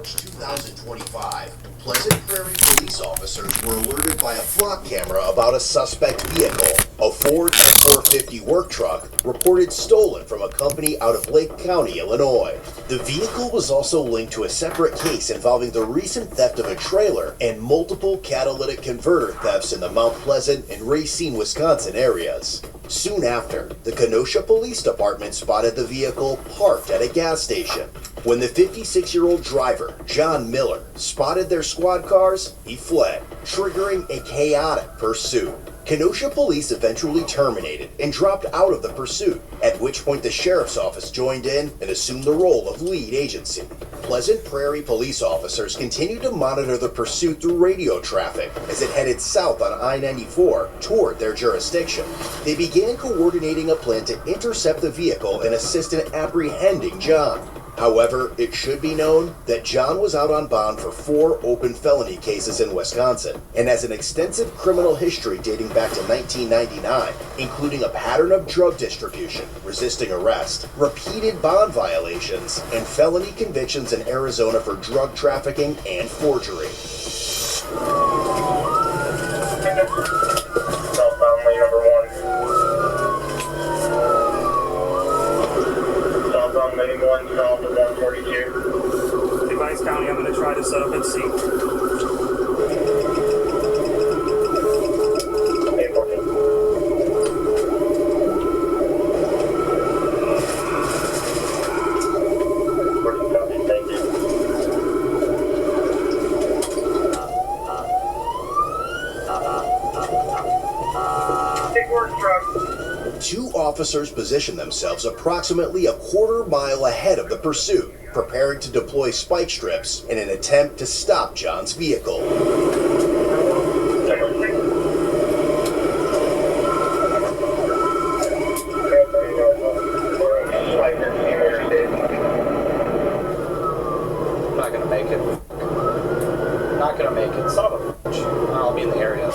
March 2025, Pleasant Prairie police officers were alerted by a flock camera about a suspect vehicle, a Ford F-450 work truck, reported stolen from a company out of Lake County, Illinois. The vehicle was also linked to a separate case involving the recent theft of a trailer and multiple catalytic converter thefts in the Mount Pleasant and Racine, Wisconsin areas. Soon after, the Kenosha Police Department spotted the vehicle parked at a gas station. When the 56-year-old driver, John Miller, spotted their squad cars, he fled, triggering a chaotic pursuit. Kenosha police eventually terminated and dropped out of the pursuit, at which point the sheriff's office joined in and assumed the role of lead agency. Pleasant Prairie police officers continued to monitor the pursuit through radio traffic as it headed south on I-94 toward their jurisdiction. They began coordinating a plan to intercept the vehicle and assist in apprehending John. However, it should be known that John was out on bond for 4 open felony cases in Wisconsin and has an extensive criminal history dating back to 1999, including a pattern of drug distribution, resisting arrest, repeated bond violations, and felony convictions in Arizona for drug trafficking and forgery. Southbound lane number 1. Southbound lane 1, south of 142. Device County, I'm going to try to set up at sea. 814. Thank you. Big work truck. 2 officers positioned themselves approximately a quarter-mile ahead of the pursuit, preparing to deploy spike strips in an attempt to stop John's vehicle. Not gonna make it. Not gonna make it. Son of a bitch. I'll be in the area.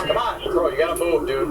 Come on, bro, you gotta move, dude.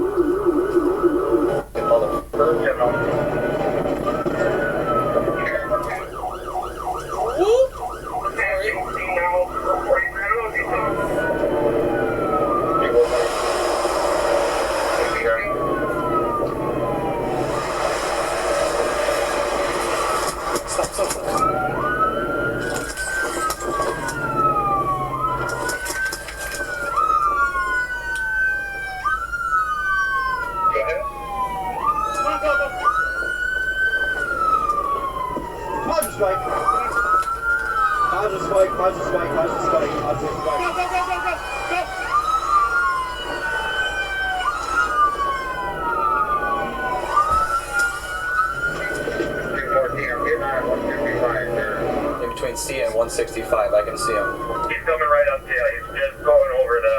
In between C and 165, I can see him. He's coming right up to you. He's just going over the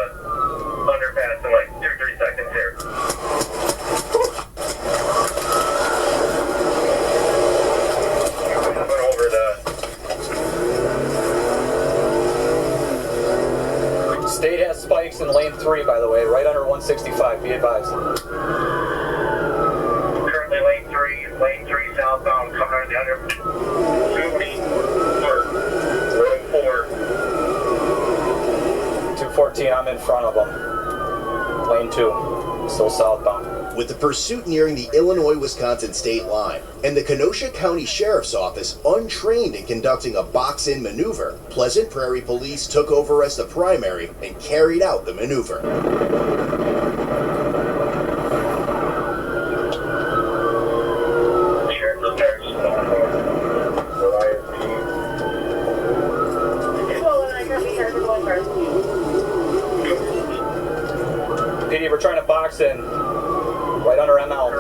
underpass in like 2-3 seconds here. Coming over the... State has spikes in lane 3, by the way, right under 165. Be advised. Currently lane 3 southbound, coming under the under... 214, I'm in front of them. Lane 2, still southbound. With the pursuit nearing the Illinois-Wisconsin state line and the Kenosha County Sheriff's Office untrained in conducting a box-in maneuver, Pleasant Prairie Police took over as the primary and carried out the maneuver. PD, we're trying to box in right under ML.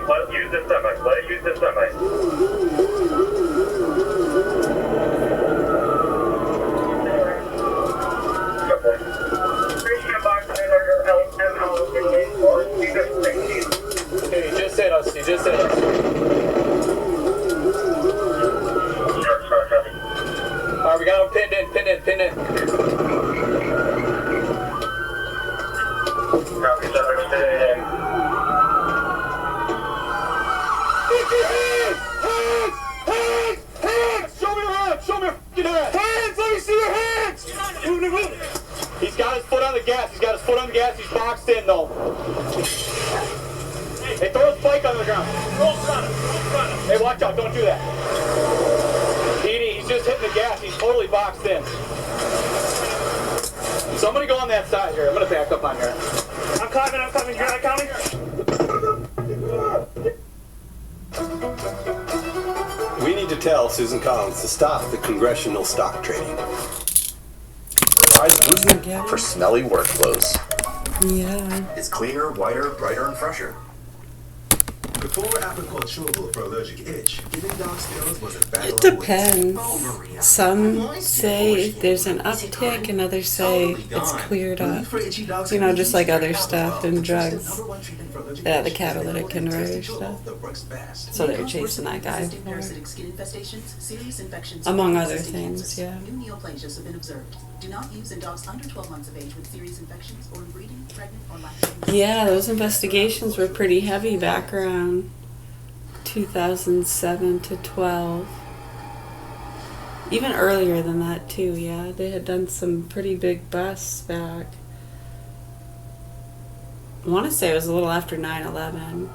Let it use this semi. Let it use this semi. Box in under ML 58. You just hit us. Alright, we got him pinned in. Copy, 7, stay in. Hands! Show me your hands! Show me your fucking hands! Hands! Let me see your hands! He's got his foot on the gas. He's boxed in, though. Hey, throw his bike on the ground. Hey, watch out. Don't do that. He's just hitting the gas. He's totally boxed in. Somebody go on that side here. I'm going to back up on here. I'm coming. You're not coming? We need to tell Susan Collins to stop the congressional stock trading. For smelly work clothes. Yeah. It's cleaner, whiter, brighter, and fresher. Before Apical chewable for allergic itch, giving dogs pills was a battle. It depends. Some say there's an uptick and others say it's cleared up. You know, just like other stuff and drugs. Yeah, the catalytic converter stuff. So they're chasing that guy for it. Among other things, yeah. New neoplasias have been observed. Do not use in dogs under 12 months of age with serious infections or in breeding, pregnant, or lactating. Yeah, those investigations were pretty heavy back around 2007 to 12. Even earlier than that too, yeah. They had done some pretty big busts back. I want to say it was a little after 9/11,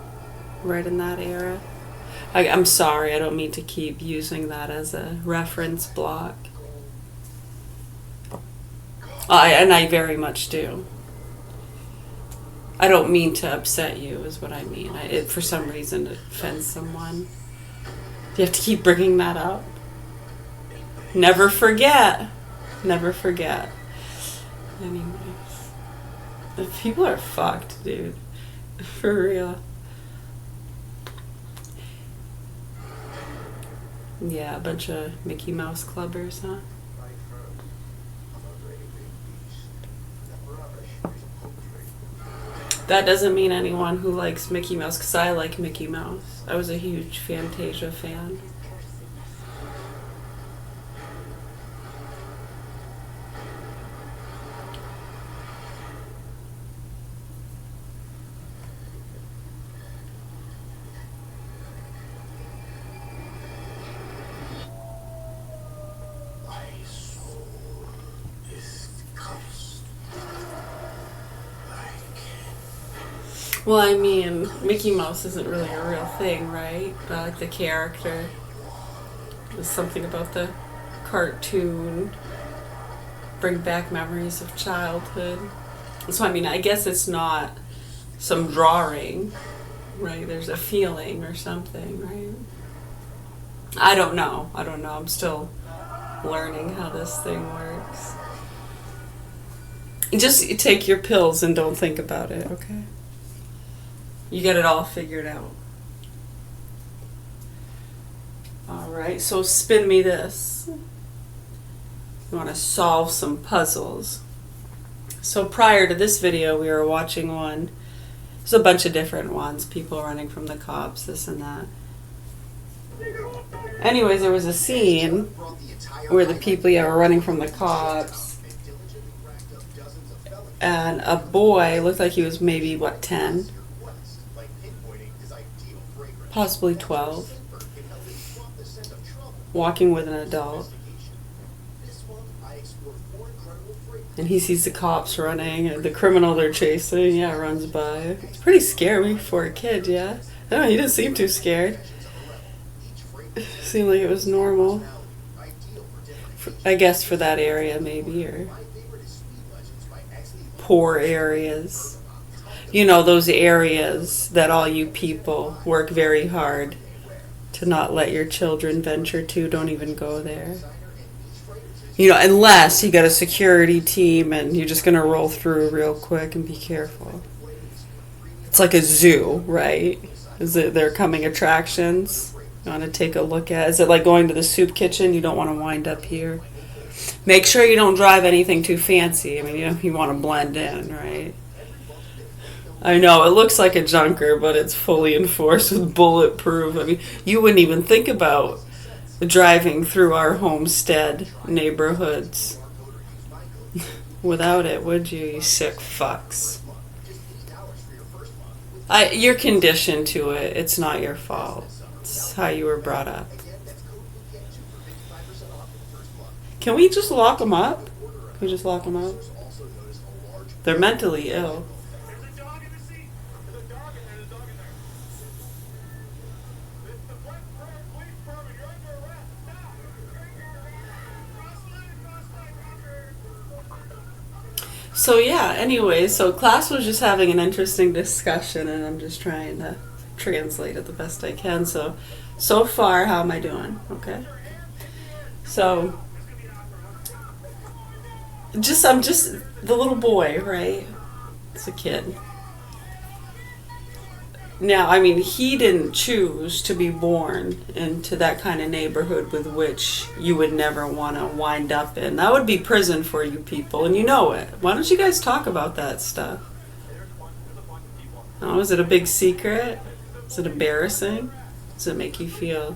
right in that era. I'm sorry, I don't mean to keep using that as a reference block. And I very much do. I don't mean to upset you, is what I mean. For some reason, it offends someone. You have to keep bringing that up. Never forget. Never forget. Anyways. The people are fucked, dude. For real. Yeah, a bunch of Mickey Mouse clubbers, huh? That doesn't mean anyone who likes Mickey Mouse, because I like Mickey Mouse. I was a huge Fantasia fan. Well, I mean, Mickey Mouse isn't really a real thing, right? But like the character. There's something about the cartoon. Bring back memories of childhood. So, I mean, I guess it's not some drawing, right? There's a feeling or something, right? I don't know. I'm still learning how this thing works. Just take your pills and don't think about it, okay? You get it all figured out. Alright, so spin me this. You want to solve some puzzles. So prior to this video, we were watching one. There's a bunch of different ones. People running from the cops, this and that. Anyways, there was a scene where the people were running from the cops. And a boy, looked like he was maybe, 10? Possibly 12, walking with an adult, and he sees the cops running, and the criminal they're chasing, runs by. It's pretty scary for a kid, yeah? No, he didn't seem too scared. Seemed like it was normal. I guess for that area, maybe, or poor areas. You know, those areas that all you people work very hard to not let your children venture to. Don't even go there. You know, unless you got a security team and you're just going to roll through real quick and be careful. It's like a zoo, right? Is it their coming attractions? You want to take a look at? Is it like going to the soup kitchen? You don't want to wind up here. Make sure you don't drive anything too fancy. I mean, you want to blend in, right? I know, it looks like a junker, but it's fully enforced with bulletproof. I mean, you wouldn't even think about driving through our homestead neighborhoods without it, would you, you sick fucks? You're conditioned to it. It's not your fault. It's how you were brought up. Can we just lock them up? Can we just lock them up? They're mentally ill. So yeah, anyway, so class was just having an interesting discussion, and I'm just trying to translate it the best I can. So far, how am I doing? Okay. So, I'm just the little boy, right? It's a kid. Now, I mean, he didn't choose to be born into that kind of neighborhood with which you would never want to wind up in. That would be prison for you people, and you know it. Why don't you guys talk about that stuff? Oh, is it a big secret? Is it embarrassing? Does it make you feel...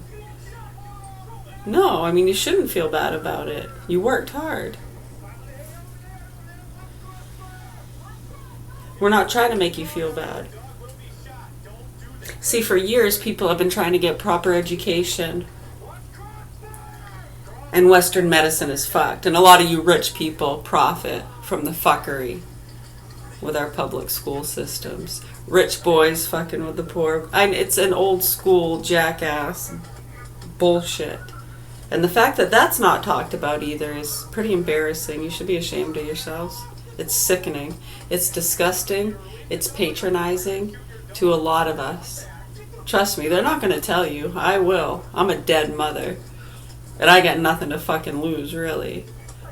No, I mean, you shouldn't feel bad about it. You worked hard. We're not trying to make you feel bad. See, for years, people have been trying to get proper education. And Western medicine is fucked. And a lot of you rich people profit from the fuckery with our public school systems. Rich boys fucking with the poor. It's an old school jackass bullshit. And the fact that that's not talked about either is pretty embarrassing. You should be ashamed of yourselves. It's sickening. It's disgusting. It's patronizing to a lot of us. Trust me, they're not going to tell you. I will. I'm a dead mother. And I got nothing to fucking lose, really.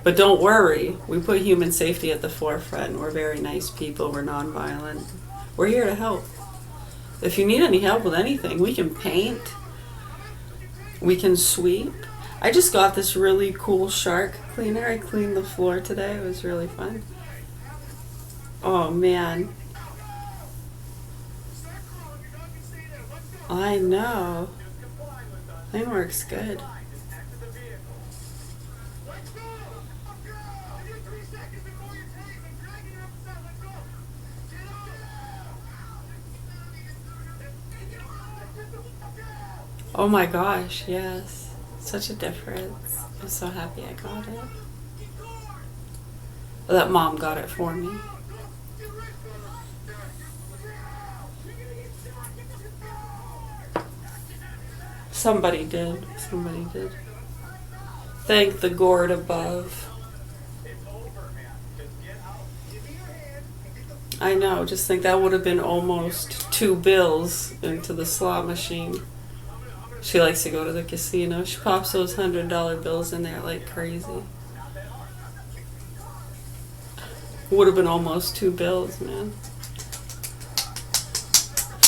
But don't worry. We put human safety at the forefront. We're very nice people. We're nonviolent. We're here to help. If you need any help with anything, we can paint. We can sweep. I just got this really cool shark cleaner. I cleaned the floor today. It was really fun. Oh, man. I know. Mine works good. Oh my gosh, yes. Such a difference. I'm so happy I got it. That mom got it for me. Somebody did. Somebody did. Thank the gourd above. I know, just think that would have been almost 2 bills into the slot machine. She likes to go to the casino. She pops those $100 bills in there like crazy. Would have been almost 2 bills, man.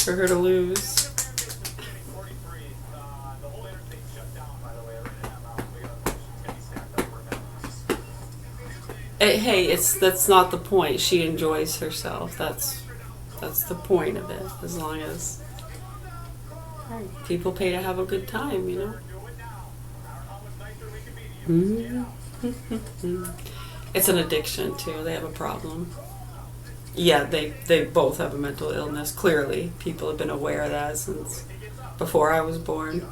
For her to lose. Hey, that's not the point. She enjoys herself. That's the point of it. As long as people pay to have a good time, you know. It's an addiction too. They have a problem. Yeah, they both have a mental illness. Clearly, people have been aware of that since before I was born.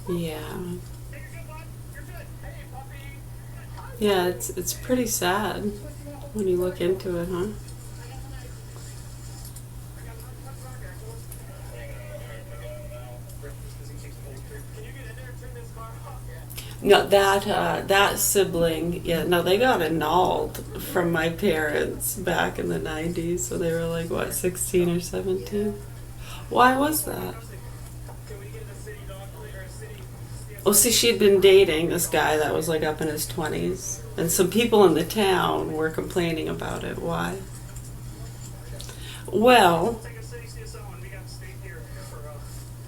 Yeah. Yeah, it's pretty sad when you look into it, huh? No, that sibling, yeah, no, they got annulled from my parents back in the 90s, so they were like, what, 16 or 17? Why was that? Well, see, she'd been dating this guy that was like up in his 20s. And some people in the town were complaining about it. Why? Well,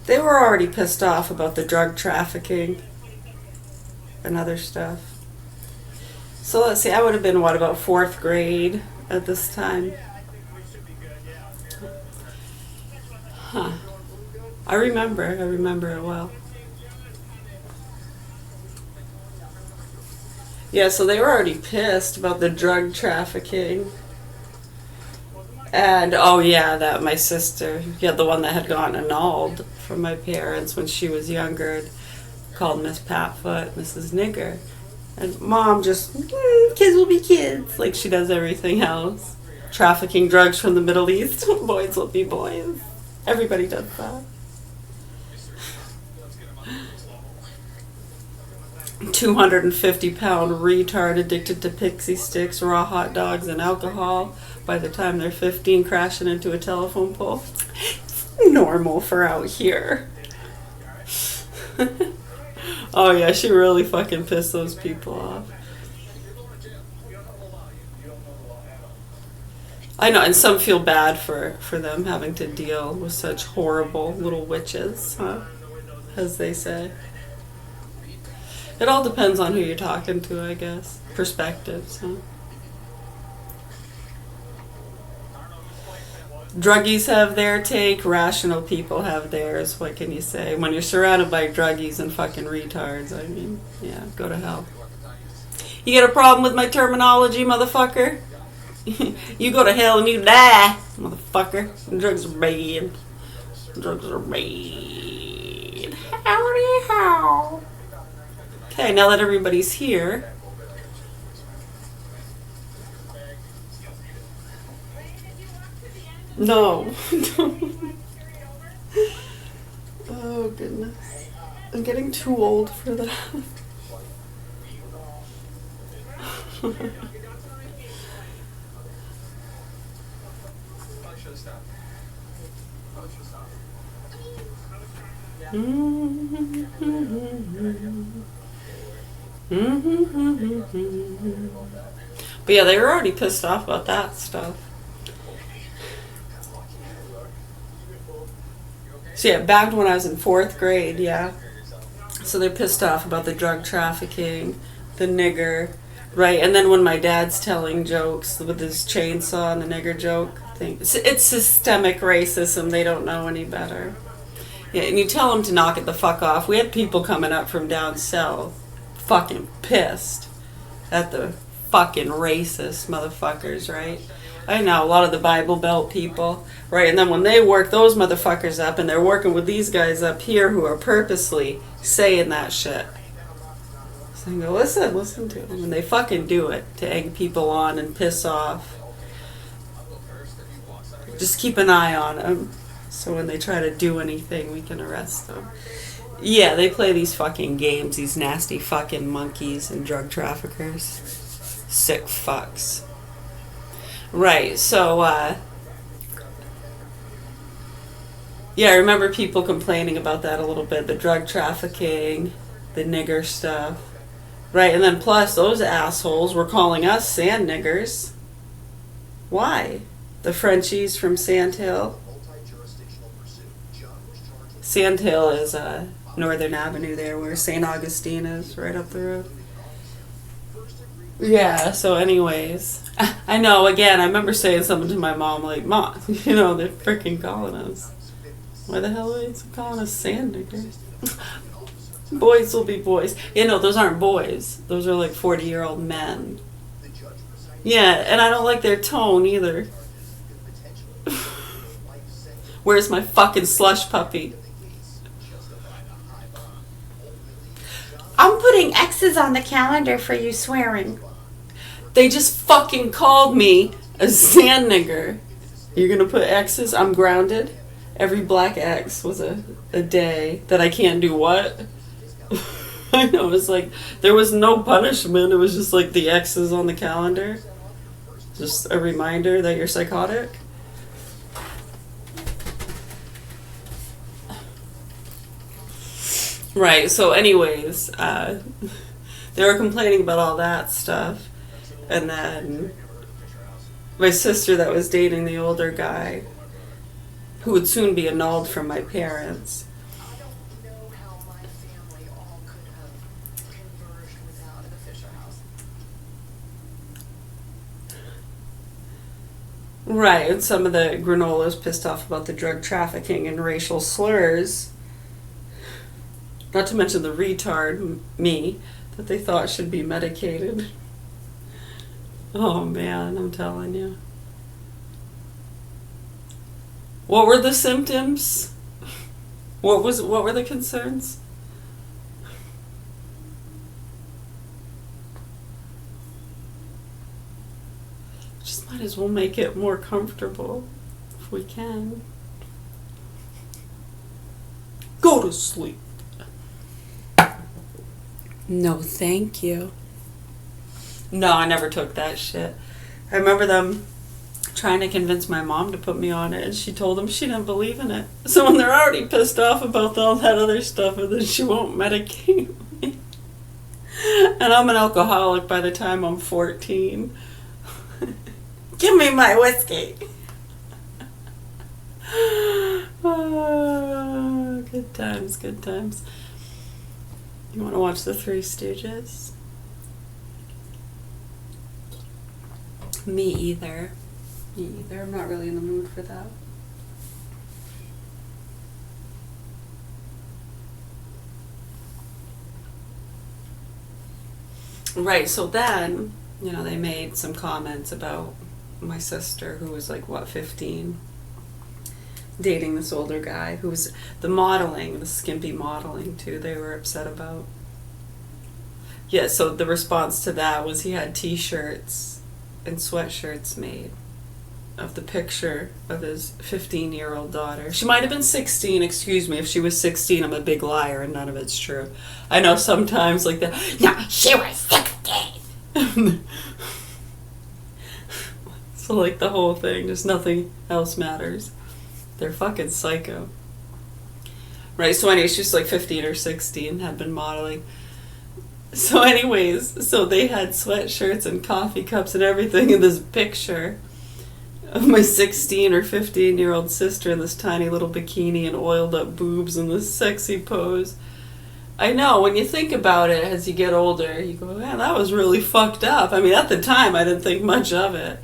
they were already pissed off about the drug trafficking and other stuff. So let's see, I would have been, what, about 4th grade at this time? Huh. I remember it well. Yeah, so they were already pissed about the drug trafficking. And, oh yeah, that my sister, yeah, the one that had gotten annulled from my parents when she was younger, called Miss Patfoot, Mrs. Nigger. And Mom just, kids will be kids, like she does everything else. Trafficking drugs from the Middle East, boys will be boys. Everybody does that. 250-pound retard addicted to pixie sticks, raw hot dogs, and alcohol. By the time they're 15, crashing into a telephone pole. Normal for out here. Oh yeah, she really fucking pissed those people off. I know, and some feel bad for them having to deal with such horrible little witches, huh? As they say. It all depends on who you're talking to, I guess. Perspectives, huh? Druggies have their take, rational people have theirs. What can you say? When you're surrounded by druggies and fucking retards, I mean, yeah, go to hell. You got a problem with my terminology, motherfucker? You go to hell and you die, motherfucker. Drugs are bad. Drugs are bad. Howdy how. Okay, now that everybody's here. No. Oh, goodness. I'm getting too old for that. But yeah, they were already pissed off about that stuff. So yeah, back when I was in 4th grade, yeah. So they're pissed off about the drug trafficking, the nigger, right? And then when my dad's telling jokes with his chainsaw and the nigger joke thing, it's systemic racism. They don't know any better. Yeah, and you tell them to knock it the fuck off. We had people coming up from down south, fucking pissed at the fucking racist motherfuckers, right? I know, a lot of the Bible Belt people, right? And then when they work those motherfuckers up and they're working with these guys up here who are purposely saying that shit. So I go, listen to them. And they fucking do it to egg people on and piss off. Just keep an eye on them. So when they try to do anything, we can arrest them. Yeah, they play these fucking games, these nasty fucking monkeys and drug traffickers. Sick fucks. Right, so, yeah, I remember people complaining about that a little bit, the drug trafficking, the nigger stuff. Right, and then plus those assholes were calling us sand niggers. Why? The Frenchies from Sandhill. Sandhill is Northern Avenue there where St. Augustine is, right up the road. Yeah, so anyways, I know, again, I remember saying something to my mom, like, Mom, you know, they're freaking calling us. Why the hell are they calling us sand niggers? Boys will be boys. You know, those aren't boys. Those are like 40-year-old men. Yeah, and I don't like their tone either. Where's my fucking slush puppy? I'm putting X's on the calendar for you swearing. They just fucking called me a sand nigger. You're gonna put X's? I'm grounded. Every black X was a day that I can't do what? I know, it's like there was no punishment. It was just like the X's on the calendar. Just a reminder that you're psychotic. Right, so anyways, they were complaining about all that stuff. And then my sister that was dating the older guy, who would soon be annulled from my parents. I don't know how my family all could have converged without the Fisher house. Right, and some of the granolas pissed off about the drug trafficking and racial slurs. Not to mention the retard, me, that they thought should be medicated. Oh man, I'm telling you. What were the symptoms? What were the concerns? Just might as well make it more comfortable if we can. Go to sleep. No, thank you. No, I never took that shit. I remember them trying to convince my mom to put me on it, and she told them she didn't believe in it. So when they're already pissed off about all that other stuff, and then she won't medicate me. And I'm an alcoholic by the time I'm 14. Give me my whiskey. Oh, good times, good times. You want to watch the Three Stooges? Me either. Me either. I'm not really in the mood for that. Right, so then, they made some comments about my sister, who was like, 15? Dating this older guy who was the skimpy modeling too, they were upset about. Yeah, so the response to that was he had t-shirts and sweatshirts made of the picture of his 15-year-old daughter. She might have been 16, excuse me. If she was 16, I'm a big liar and none of it's true. I know sometimes like that. No, she was 16. So like the whole thing, just nothing else matters. They're fucking psycho. Right, so anyways, she's like 15 or 16, had been modeling. So anyways, so they had sweatshirts and coffee cups and everything in this picture of my 16 or 15-year-old sister in this tiny little bikini and oiled up boobs in this sexy pose. I know, when you think about it as you get older, you go, man, that was really fucked up. I mean, at the time, I didn't think much of it.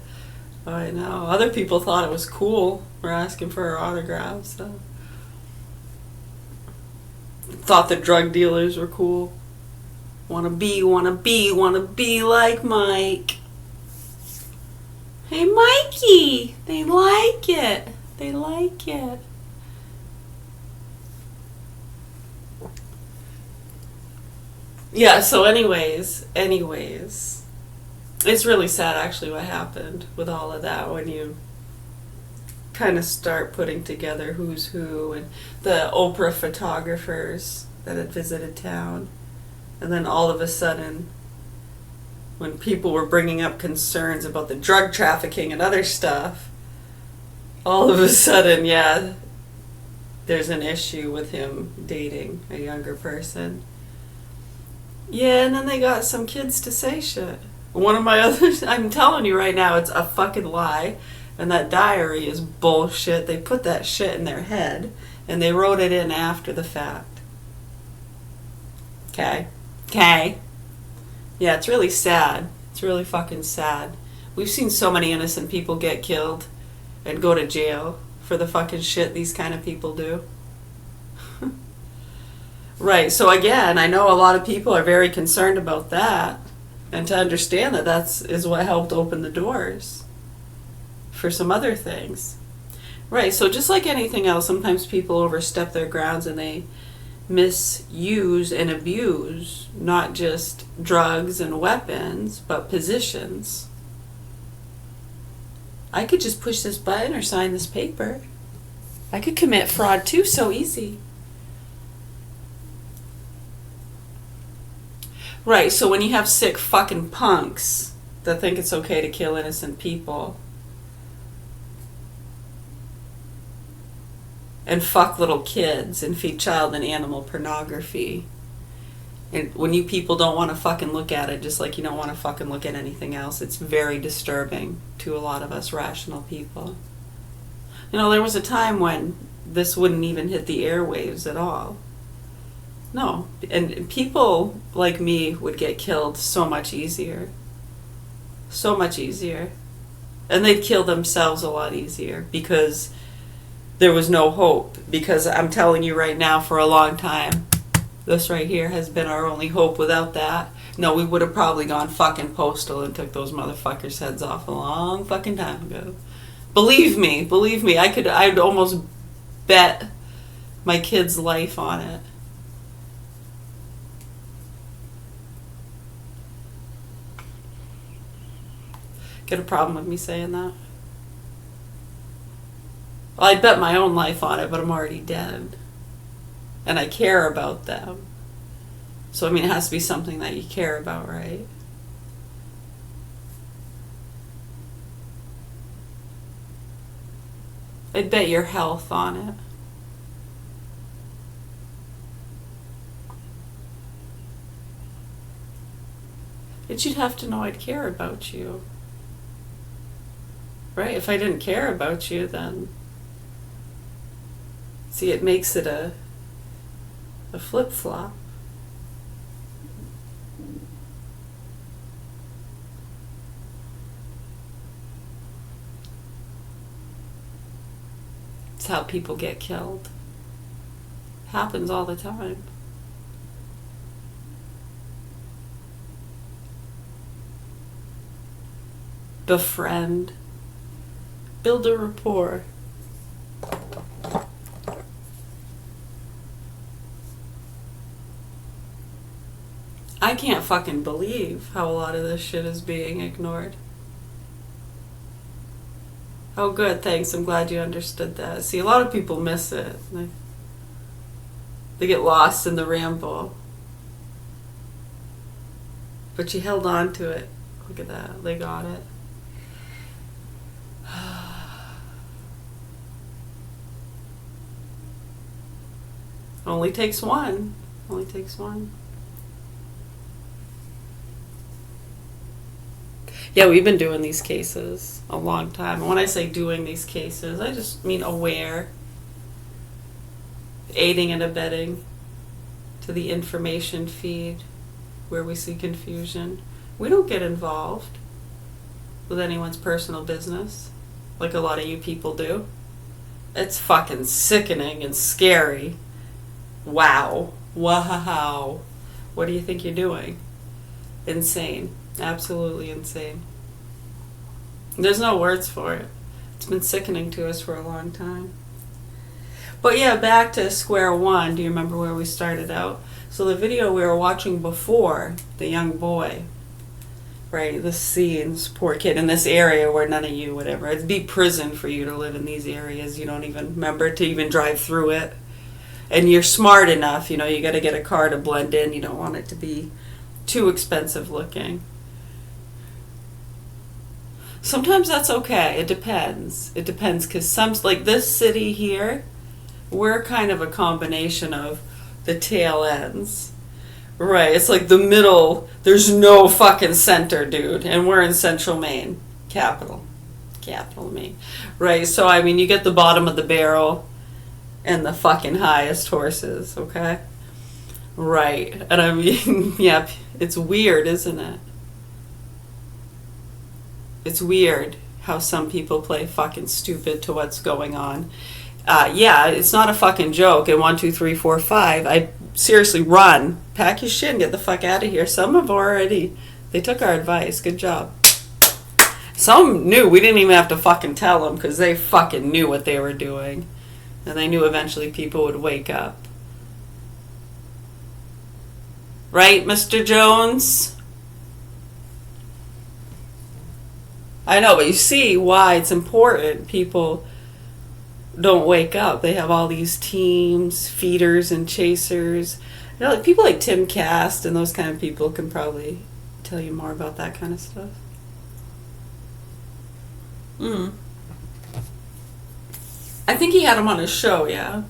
I know. Other people thought it was cool. We're asking for her autograph, so. Thought the drug dealers were cool. Wanna be like Mike. Hey, Mikey! They like it. They like it. Yeah, so anyways. It's really sad actually what happened with all of that when you kind of start putting together who's who and the Oprah photographers that had visited town. And then all of a sudden, when people were bringing up concerns about the drug trafficking and other stuff, all of a sudden, yeah, there's an issue with him dating a younger person. Yeah, and then they got some kids to say shit. One of my others, I'm telling you right now, it's a fucking lie. And that diary is bullshit. They put that shit in their head and they wrote it in after the fact. Okay? Yeah, it's really sad. It's really fucking sad. We've seen so many innocent people get killed and go to jail for the fucking shit these kind of people do. Right, so again, I know a lot of people are very concerned about that. And to understand that is what helped open the doors for some other things. Right, so just like anything else, sometimes people overstep their grounds and they misuse and abuse not just drugs and weapons, but positions. I could just push this button or sign this paper. I could commit fraud too, so easy. Right, so when you have sick fucking punks that think it's okay to kill innocent people, and fuck little kids and feed child and animal pornography. And when you people don't want to fucking look at it, just like you don't want to fucking look at anything else, it's very disturbing to a lot of us rational people. You know, there was a time when this wouldn't even hit the airwaves at all. No. And people like me would get killed so much easier. So much easier. And they'd kill themselves a lot easier because there was no hope. Because I'm telling you right now, for a long time, this right here has been our only hope. Without that, no, we would have probably gone fucking postal and took those motherfuckers' heads off a long fucking time ago. Believe me, I'd almost bet my kid's life on it. Get a problem with me saying that? Well, I'd bet my own life on it, but I'm already dead. And I care about them. So, I mean, it has to be something that you care about, right? I'd bet your health on it. But you'd have to know I'd care about you. Right? If I didn't care about you, then... See, it makes it a flip-flop. It's how people get killed. Happens all the time. Befriend. Build a rapport. I can't fucking believe how a lot of this shit is being ignored. Oh good, thanks. I'm glad you understood that. See, a lot of people miss it. They get lost in the ramble. But you held on to it. Look at that. They got it. Only takes one. Only takes one. Yeah, we've been doing these cases a long time. And when I say doing these cases, I just mean aware, aiding and abetting to the information feed where we see confusion. We don't get involved with anyone's personal business like a lot of you people do. It's fucking sickening and scary. Wow. Wow. What do you think you're doing? Insane. Absolutely insane. There's no words for it. It's been sickening to us for a long time. But yeah, back to square one. Do you remember where we started out? So the video we were watching before, the young boy, right, the scenes, poor kid in this area where none of you would ever, it'd be prison for you to live in these areas. You don't even remember to even drive through it. And you're smart enough, you know, you got to get a car to blend in. You don't want it to be too expensive looking. Sometimes that's okay. It depends. It depends because some, like this city here, we're kind of a combination of the tail ends. Right, it's like the middle, there's no fucking center, dude. And we're in central Maine. Capital Maine. Right, so I mean, you get the bottom of the barrel and the fucking highest horses, okay? Right, and I mean, yeah, it's weird, isn't it? It's weird how some people play fucking stupid to what's going on. Yeah, it's not a fucking joke. And 1, 2, 3, 4, 5, I seriously run, pack your shit and get the fuck out of here. Some have already, they took our advice. Good job. Some knew. We didn't even have to fucking tell them because they fucking knew what they were doing. And they knew eventually people would wake up. Right, Mr. Jones? I know, but you see why it's important. People don't wake up. They have all these teams, feeders and chasers. You know, like people like Tim Cast and those kind of people can probably tell you more about that kind of stuff. I think he had him on his show, yeah.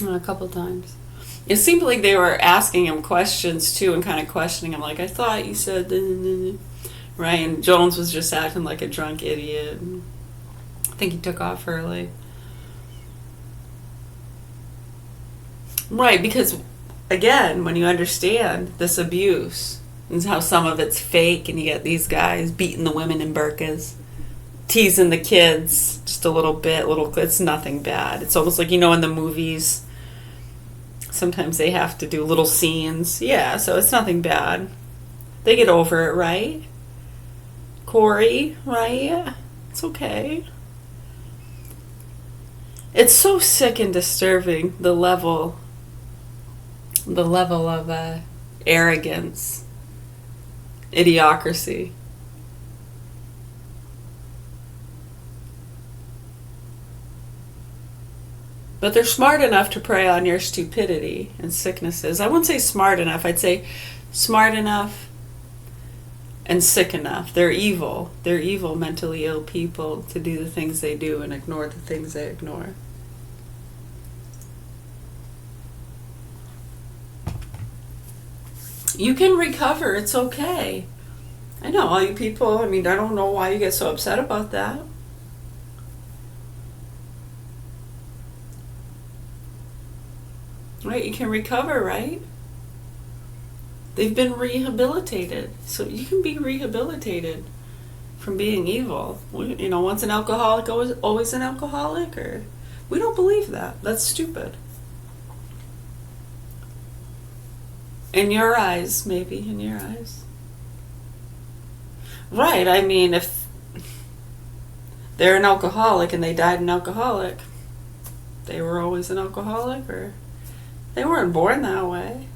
A couple times. It seemed like they were asking him questions too and kind of questioning him, like, I thought you said, right? And Jones was just acting like a drunk idiot. I think he took off early. Right, because again, when you understand this abuse and how some of it's fake, and you get these guys beating the women in burqas, teasing the kids just a little bit, it's nothing bad. It's almost like, in the movies, sometimes they have to do little scenes. Yeah, so it's nothing bad. They get over it, right? Corey, right? Yeah, it's okay. It's so sick and disturbing, the level of arrogance, idiocracy. But they're smart enough to prey on your stupidity and sicknesses. I wouldn't say smart enough. I'd say smart enough and sick enough. They're evil. They're evil, mentally ill people to do the things they do and ignore the things they ignore. You can recover. It's okay. I know, all you people, I don't know why you get so upset about that. Right, you can recover, right? They've been rehabilitated. So you can be rehabilitated from being evil. Once an alcoholic, always an alcoholic? Or we don't believe that. That's stupid. In your eyes, maybe, in your eyes. Right, if they're an alcoholic and they died an alcoholic, they were always an alcoholic, or they weren't born that way.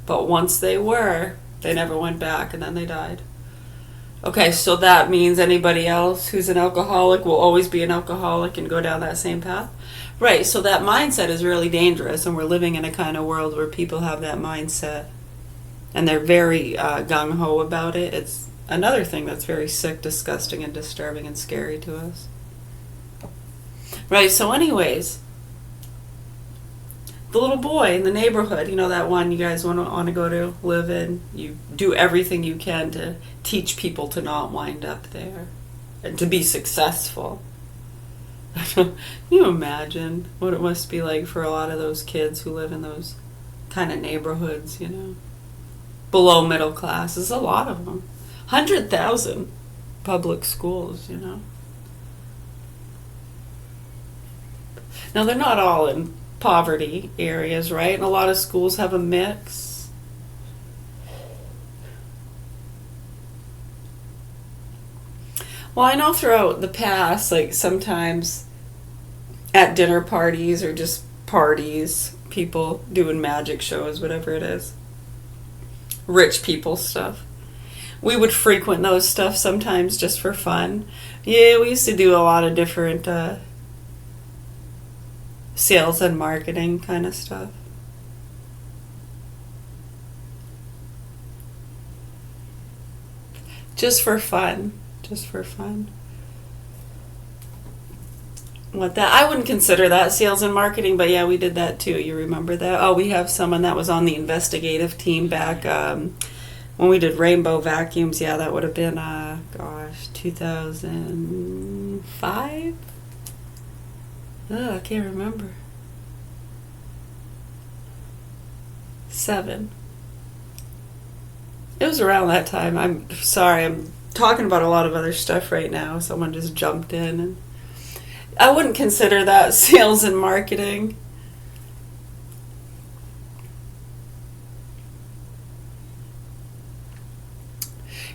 But once they were, they never went back, and then they died. Okay, so that means anybody else who's an alcoholic will always be an alcoholic and go down that same path? Right, so that mindset is really dangerous, and we're living in a kind of world where people have that mindset, and they're very gung-ho about it. It's another thing that's very sick, disgusting, and disturbing and scary to us. Right, so anyways, the little boy in the neighborhood, that one you guys want to go to live in, you do everything you can to teach people to not wind up there and to be successful. Can you imagine what it must be like for a lot of those kids who live in those kind of neighborhoods, below middle class? There's a lot of them. 100,000 public schools, Now, they're not all in poverty areas, right? And a lot of schools have a mix. Well, I know throughout the past, like sometimes at dinner parties or just parties, people doing magic shows, whatever it is, rich people stuff, we would frequent those stuff sometimes just for fun. Yeah, we used to do a lot of different sales and marketing kind of stuff. Just for fun. What that? I wouldn't consider that sales and marketing, but yeah, we did that too. You remember that? Oh, we have someone that was on the investigative team back when we did rainbow vacuums. Yeah, that would have been 2005. Oh, I can't remember. 7. It was around that time. I'm sorry, I'm talking about a lot of other stuff right now. Someone just jumped in, and I wouldn't consider that sales and marketing.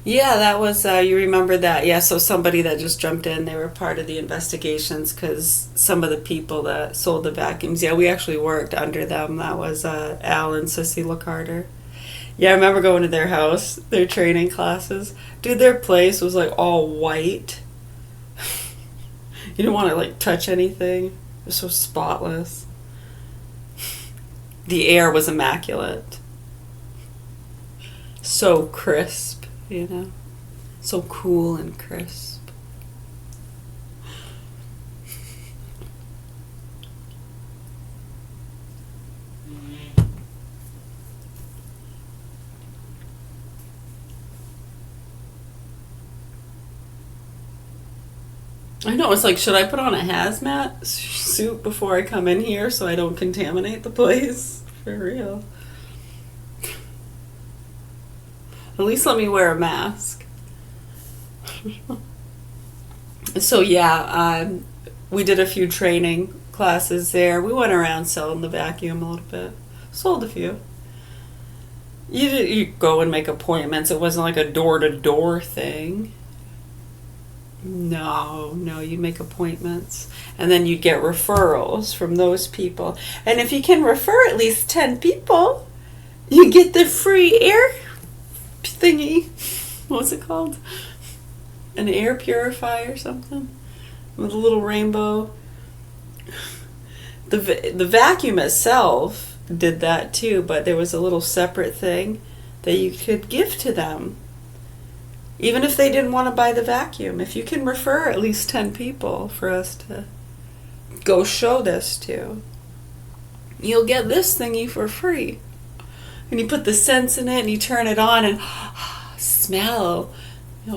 Yeah, that was, you remember that. Yeah, so somebody that just jumped in, they were part of the investigations because some of the people that sold the vacuums, yeah, we actually worked under them. That was Al and Sissy LaCarter. Yeah, I remember going to their house, their training classes. Dude, their place was like all white. You didn't want to like touch anything. It was so spotless. The air was immaculate. So crisp. So cool and crisp. I know, it's like, should I put on a hazmat suit before I come in here so I don't contaminate the place? For real. At least let me wear a mask. So yeah, we did a few training classes there. We went around selling the vacuum a little bit. Sold a few. You go and make appointments. It wasn't like a door-to-door thing. No, you'd make appointments. And then you'd get referrals from those people. And if you can refer at least 10 people, you get the free air thingy. What's it called? An air purifier or something? With a little rainbow. The vacuum itself did that too, but there was a little separate thing that you could give to them. Even if they didn't want to buy the vacuum. If you can refer at least 10 people for us to go show this to, you'll get this thingy for free. And you put the scents in it and you turn it on and smell,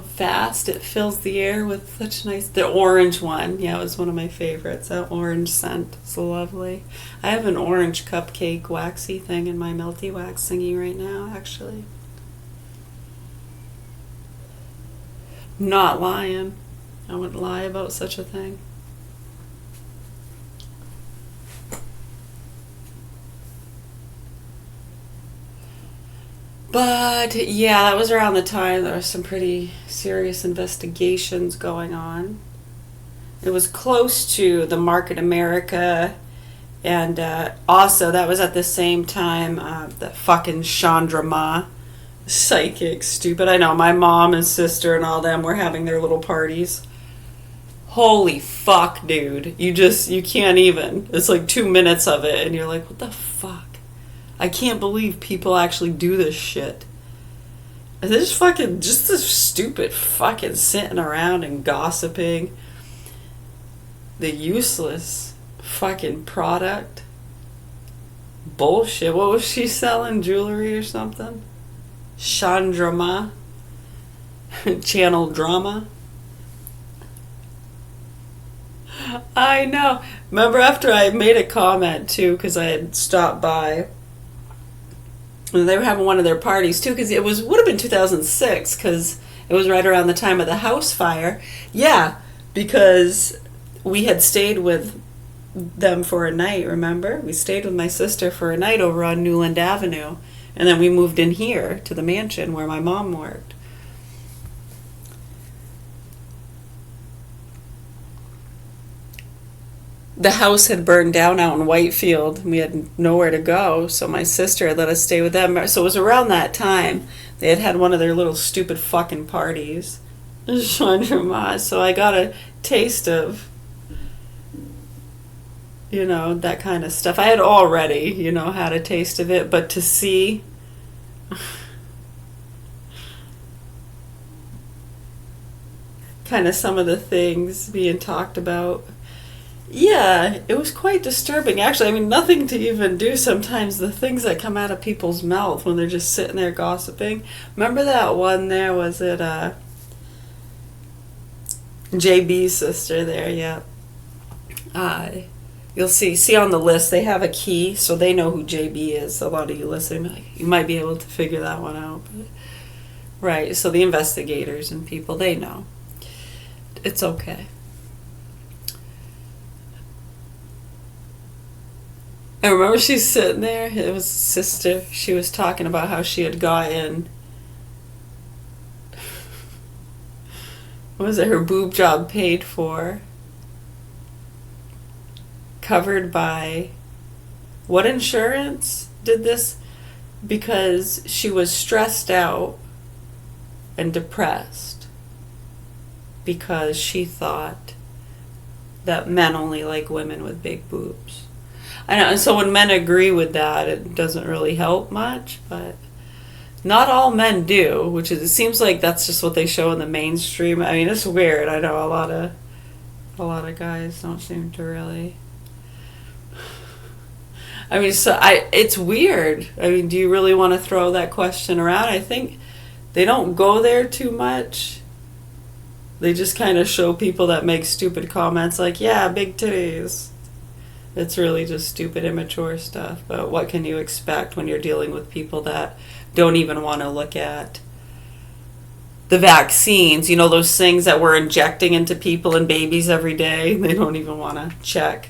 fast. It fills the air with such nice, the orange one. Yeah, it was one of my favorites. That orange scent is lovely. I have an orange cupcake waxy thing in my melty wax thingy right now, actually. Not lying. I wouldn't lie about such a thing. But yeah, that was around the time there were some pretty serious investigations going on. It was close to the Market America, and also that was at the same time the fucking Chandra Ma psychic stupid. I know, my mom and sister and all them were having their little parties. Holy fuck, dude. You can't even. It's like 2 minutes of it and you're like, what the fuck? I can't believe people actually do this shit. And they're just this stupid fucking sitting around and gossiping. The useless fucking product. Bullshit. What was she selling? Jewelry or something? Chandrama, channel drama. I know. Remember after I made a comment too, because I had stopped by, and they were having one of their parties too, because it would have been 2006, because it was right around the time of the house fire. Yeah, because we had stayed with them for a night. Remember, we stayed with my sister for a night over on Newland Avenue. And then we moved in here to the mansion where my mom worked. The house had burned down out in Whitefield. We had nowhere to go, so my sister had let us stay with them. So it was around that time. They had one of their little stupid fucking parties. So I got a taste of, that kind of stuff. I had already, had a taste of it, but to see kind of some of the things being talked about, yeah, it was quite disturbing. Actually, I mean, nothing to even do sometimes. The things that come out of people's mouth when they're just sitting there gossiping. Remember that one there? Was it JB's sister there? Yeah. You'll see on the list, they have a key, so they know who JB is. A lot of you listening, you might be able to figure that one out. But, right, so the investigators and people, they know. It's okay. I remember she's sitting there, it was sister, she was talking about how she had gotten, what was it, her boob job paid for, covered by, what insurance did this? Because she was stressed out and depressed because she thought that men only like women with big boobs. I know, and so when men agree with that, it doesn't really help much, but not all men do, which is, it seems like that's just what they show in the mainstream. I mean, it's weird. I know a lot of guys don't seem to really. I mean, it's weird. I mean, do you really want to throw that question around? I think they don't go there too much. They just kind of show people that make stupid comments like, yeah, big titties. It's really just stupid, immature stuff. But what can you expect when you're dealing with people that don't even want to look at the vaccines? You know, those things that we're injecting into people and babies every day. They don't even want to check.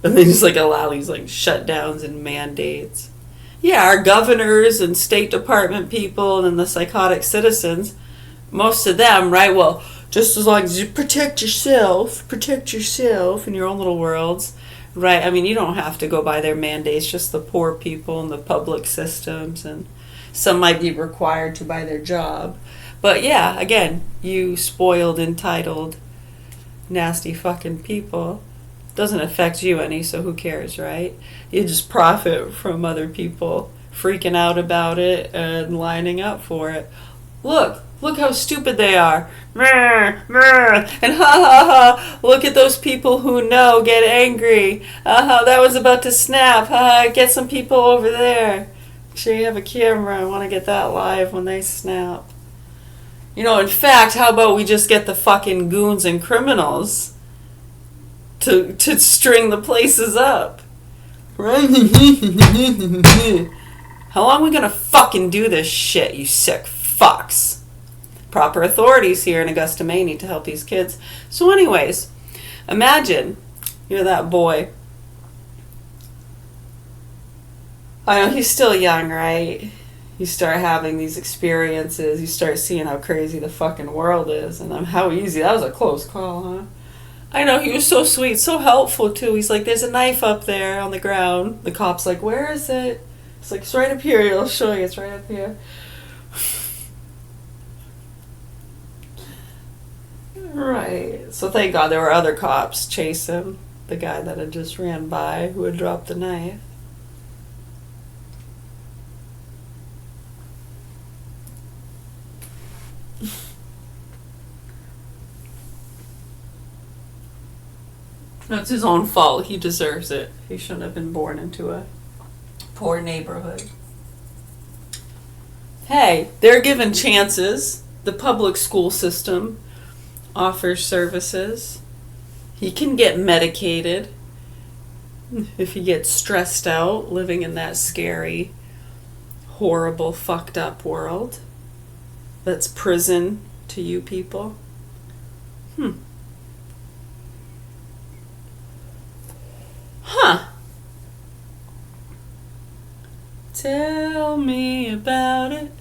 And they just like allow these like shutdowns and mandates. Yeah, our governors and State Department people and the psychotic citizens, most of them, right? Well, just as long as you protect yourself in your own little worlds, right? I mean, you don't have to go by their mandates, just the poor people and the public systems, and some might be required to by their job. But yeah, again, you spoiled, entitled, nasty fucking people. Doesn't affect you any, so who cares, right? You just profit from other people freaking out about it and lining up for it. Look how stupid they are. And ha ha ha, look at those people who know, get angry. That was about to snap. Get some people over there. Make sure you have a camera. I want to get that live when they snap. You know, in fact, how about we just get the fucking goons and criminals to string the places up? Right? How long are we gonna fucking do this shit, you sick fucks? Proper authorities here in Augusta, Maine need to help these kids. So anyways, imagine you're that boy. I know he's still young, right? You start having these experiences. You start seeing how crazy the fucking world is. And how easy. That was a close call, huh? I know, he was so sweet, so helpful too. He's like, there's a knife up there on the ground. The cop's like, where is it? It's like, it's right up here. I'll show you. It's right up here. Right. So thank God there were other cops chasing the guy that had just ran by who had dropped the knife. That's his own fault. He deserves it. He shouldn't have been born into a poor neighborhood. Hey, they're given chances. The public school system offers services. He can get medicated if he gets stressed out living in that scary, horrible, fucked up world that's prison to you people. Huh. Tell me about it.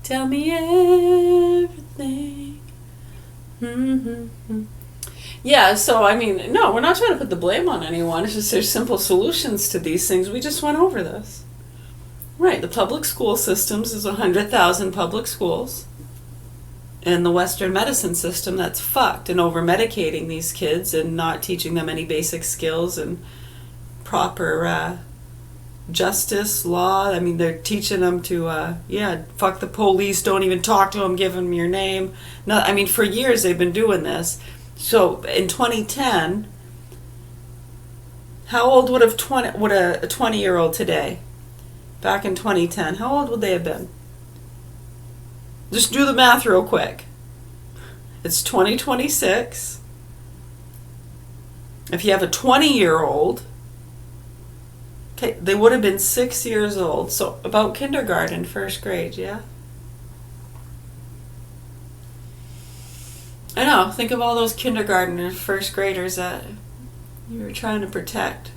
Tell me everything. Yeah, so I mean, no, we're not trying to put the blame on anyone. It's just there's simple solutions to these things. We just went over this. Right, the public school systems is 100,000 public schools. And the Western medicine system that's fucked and over-medicating these kids and not teaching them any basic skills and proper justice, law. I mean, they're teaching them to, fuck the police, don't even talk to them, give them your name. No, I mean, for years they've been doing this. So in 2010, how old would a 20-year-old today, back in 2010, how old would they have been? Just do the math real quick. It's 2026. If you have a 20-year-old, okay, they would have been 6 years old. So about kindergarten, first grade, yeah? I know, think of all those kindergarten and first graders that you were trying to protect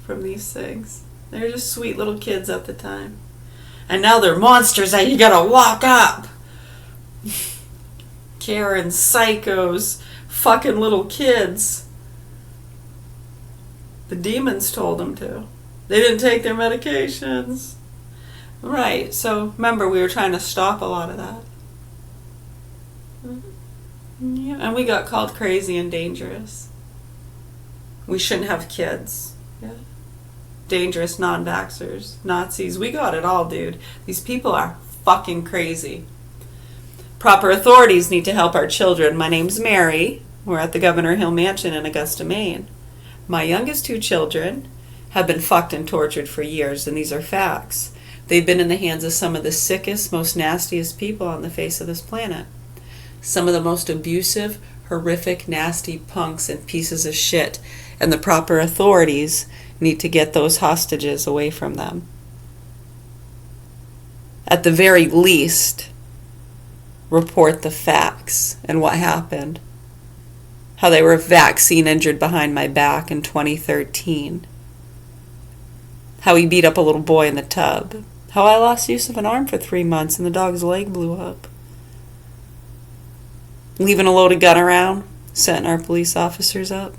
from these things. They're just sweet little kids at the time. And now they're monsters that you gotta lock up. Karen, psychos, fucking little kids. The demons told them to. They didn't take their medications. Right, so remember we were trying to stop a lot of that. Yeah, and we got called crazy and dangerous. We shouldn't have kids. Yeah. Dangerous non-vaxxers, Nazis. We got it all, dude. These people are fucking crazy. Proper authorities need to help our children. My name's Mary. We're at the Governor Hill Mansion in Augusta, Maine. My youngest two children have been fucked and tortured for years, and these are facts. They've been in the hands of some of the sickest, most nastiest people on the face of this planet. Some of the most abusive, horrific, nasty punks and pieces of shit, and the proper authorities need to get those hostages away from them. At the very least, report the facts and what happened. How they were vaccine injured behind my back in 2013. How he beat up a little boy in the tub. How I lost use of an arm for 3 months and the dog's leg blew up. Leaving a loaded gun around, setting our police officers up.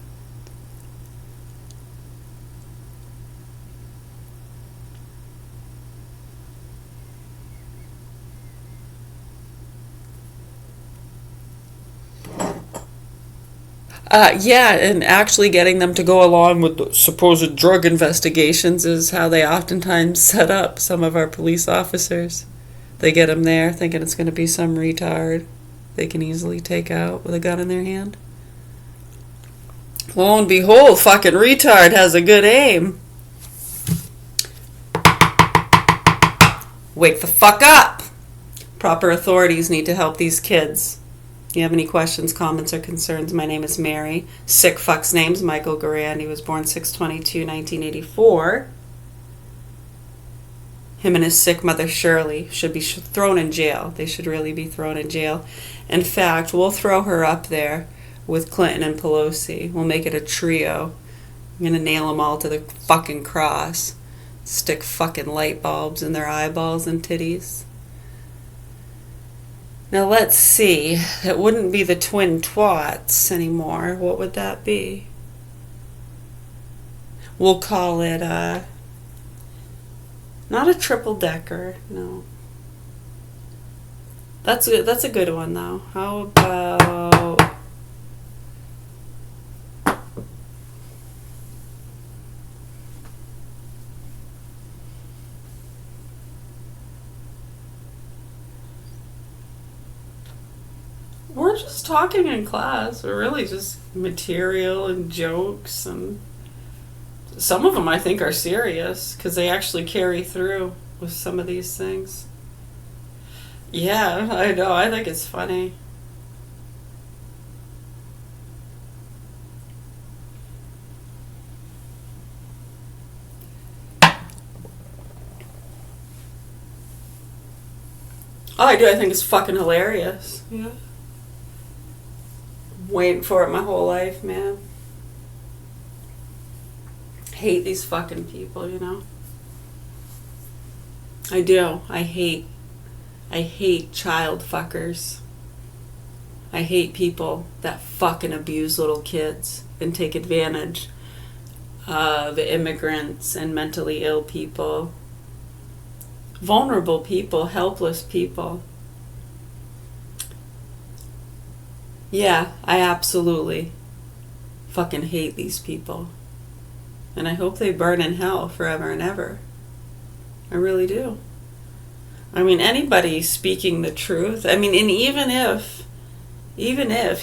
Yeah, and actually getting them to go along with the supposed drug investigations is how they oftentimes set up some of our police officers. They get them there thinking it's going to be some retard they can easily take out with a gun in their hand. Lo and behold, fucking retard has a good aim. Wake the fuck up! Proper authorities need to help these kids. If you have any questions, comments, or concerns, my name is Mary. Sick fuck's name's Michael Garand. He was born 6/22/1984. Him and his sick mother Shirley should be thrown in jail. They should really be thrown in jail. In fact, we'll throw her up there with Clinton and Pelosi. We'll make it a trio. I'm gonna nail them all to the fucking cross. Stick fucking light bulbs in their eyeballs and titties. Now let's see. It wouldn't be the twin twats anymore. What would that be? We'll call it not a triple decker. No. That's a good one though. How about we're just talking in class. We're really just material and jokes, and some of them I think are serious because they actually carry through with some of these things. Yeah, I know. I think it's funny. Oh, I do. I think it's fucking hilarious. Yeah. Waiting for it my whole life, man. Hate these fucking people, you know. I do. I hate child fuckers. I hate people that fucking abuse little kids and take advantage of immigrants and mentally ill people. Vulnerable people, helpless people. Yeah, I absolutely fucking hate these people. And I hope they burn in hell forever and ever. I really do. I mean, anybody speaking the truth, I mean, and even if,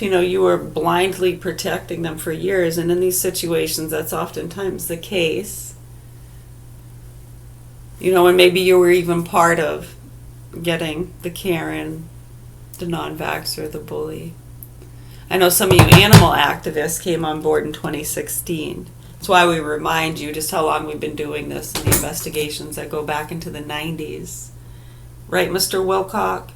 you know, you were blindly protecting them for years, and in these situations, that's oftentimes the case, you know, and maybe you were even part of getting the Karen, the non-vaxxer, the bully. I know some of you animal activists came on board in 2016. That's why we remind you just how long we've been doing this and the investigations that go back into the 90s. Right, Mr. Wilcock?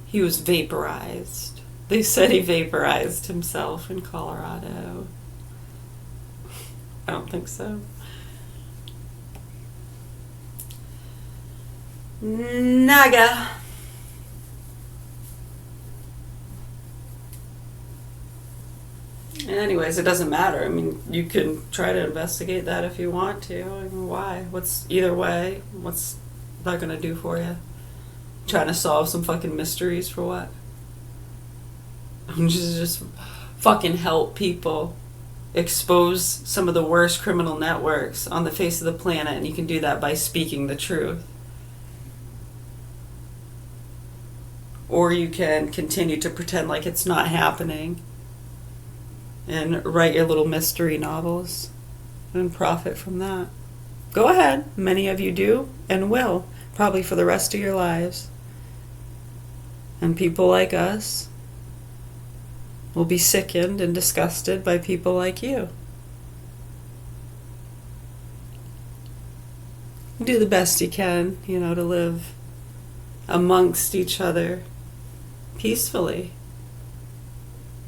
He was vaporized. They said he vaporized himself in Colorado. I don't think so. Naga. Anyways, it doesn't matter. I mean, you can try to investigate that if you want to. I mean, why? Either way, what's that going to do for you? Trying to solve some fucking mysteries for what? Just fucking help people expose some of the worst criminal networks on the face of the planet, and you can do that by speaking the truth. Or you can continue to pretend like it's not happening and write your little mystery novels and profit from that. Go ahead. Many of you do and will, probably for the rest of your lives. And people like us will be sickened and disgusted by people like you. Do the best you can, you know, to live amongst each other peacefully.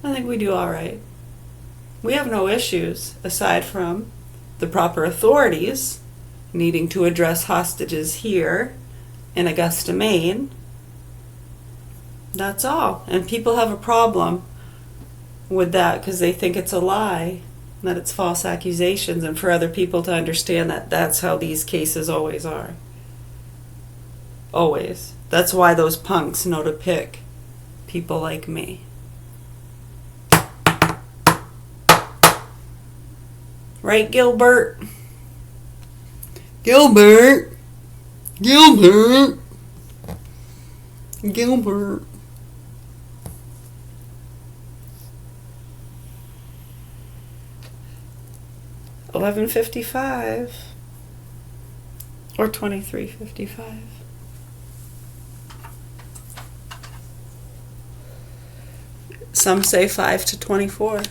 I think we do all right. We have no issues aside from the proper authorities needing to address hostages here in Augusta, Maine. That's all. And people have a problem with that because they think it's a lie, that it's false accusations, and for other people to understand that that's how these cases always are. Always. That's why those punks know to pick people like me. Right, Gilbert? Gilbert! Gilbert! Gilbert. $11.55 or $23.55. Some say 5 to 24.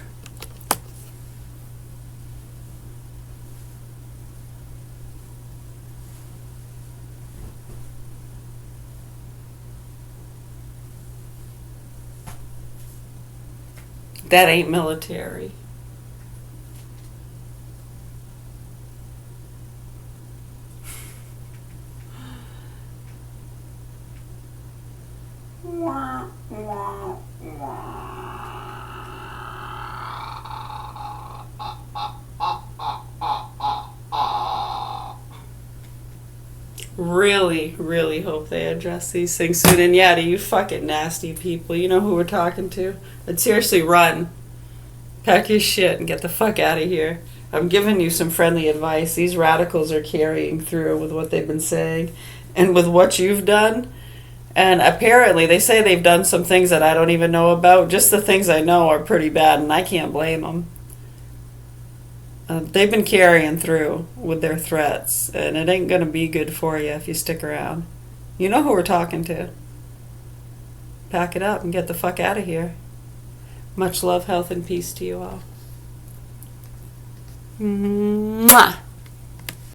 That ain't military. Really, really hope they address these things soon. And yeah, to you fucking nasty people, you know who we're talking to. I'd seriously run. Pack your shit and get the fuck out of here. I'm giving you some friendly advice. These radicals are carrying through with what they've been saying and with what you've done. And apparently they say they've done some things that I don't even know about. Just the things I know are pretty bad, and I can't blame them. They've been carrying through with their threats, and it ain't going to be good for you if you stick around. You know who we're talking to. Pack it up and get the fuck out of here. Much love, health, and peace to you all. Mwah.